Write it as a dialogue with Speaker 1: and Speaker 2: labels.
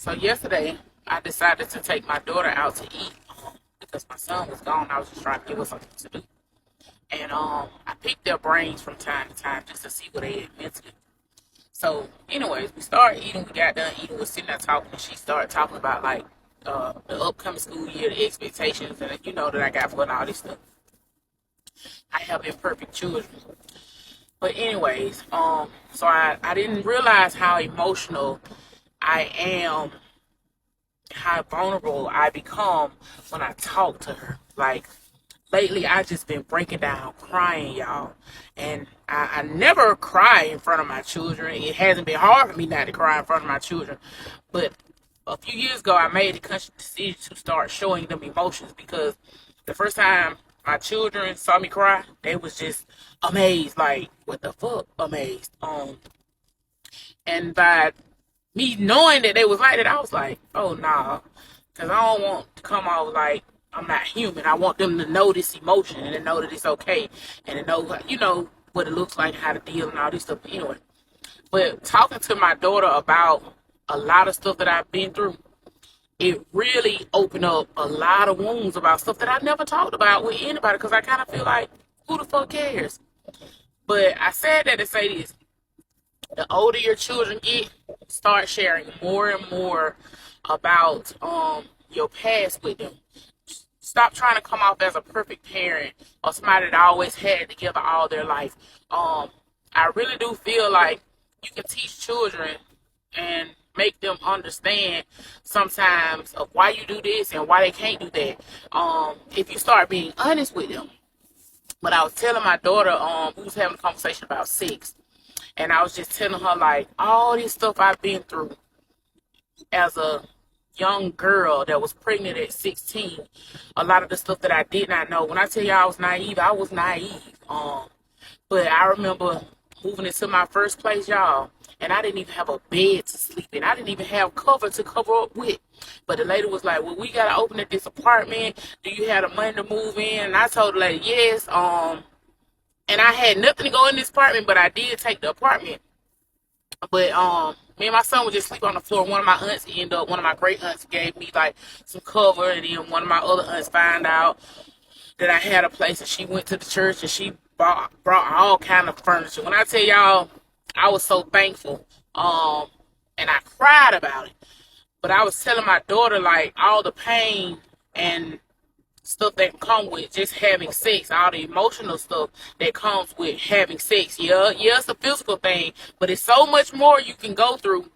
Speaker 1: So yesterday, I decided to take my daughter out to eat because my son was gone. I was just trying to give her something to do, and I picked their brains from time to time just to see what they had mentally. So, anyways, we started eating. We got done eating. We were sitting there talking, and she started talking about like the upcoming school year, the expectations, and that I got for her and all this stuff. I have imperfect children, but anyways, so I didn't realize how emotional I am, how vulnerable I become when I talk to her. Like lately, I just been breaking down, crying, y'all, and I never cry in front of my children. It hasn't been hard for me not to cry in front of my children, but a few years ago, I made a conscious decision to start showing them emotions because the first time my children saw me cry, they was just amazed, like, what the fuck, amazed. And by me knowing that they was like that, I was like, oh nah, because I don't want to come off like I'm not human. I want them to know this emotion and to know that it's okay and to know, what it looks like, how to deal and all this stuff. Anyway, but talking to my daughter about a lot of stuff that I've been through, it really opened up a lot of wounds about stuff that I never talked about with anybody because I kind of feel like, who the fuck cares? But I said that to say this. The older your children get, start sharing more and more about your past with them. Stop trying to come off as a perfect parent or somebody that always had it together all their life. I really do feel like you can teach children and make them understand sometimes of why you do this and why they can't do that. If you start being honest with them. But I was telling my daughter, we was having a conversation about sex. And I was just telling her, like, all this stuff I've been through as a young girl that was pregnant at 16. A lot of the stuff that I did not know. When I tell y'all I was naive, I was naive. But I remember moving into my first place, y'all, and I didn't even have a bed to sleep in. I didn't even have cover to cover up with. But the lady was like, well, we got to open up this apartment. Do you have the money to move in? And I told the lady, yes. And I had nothing to go in this apartment, but I did take the apartment. But me and my son would just sleep on the floor. One of my great aunts gave me like some cover, and then one of my other aunts found out that I had a place, and she went to the church and she brought all kind of furniture. When I tell y'all, I was so thankful. And I cried about it. But I was telling my daughter like all the pain and stuff that come with just having sex, all the emotional stuff that comes with having sex. Yeah, it's a physical thing, but it's so much more you can go through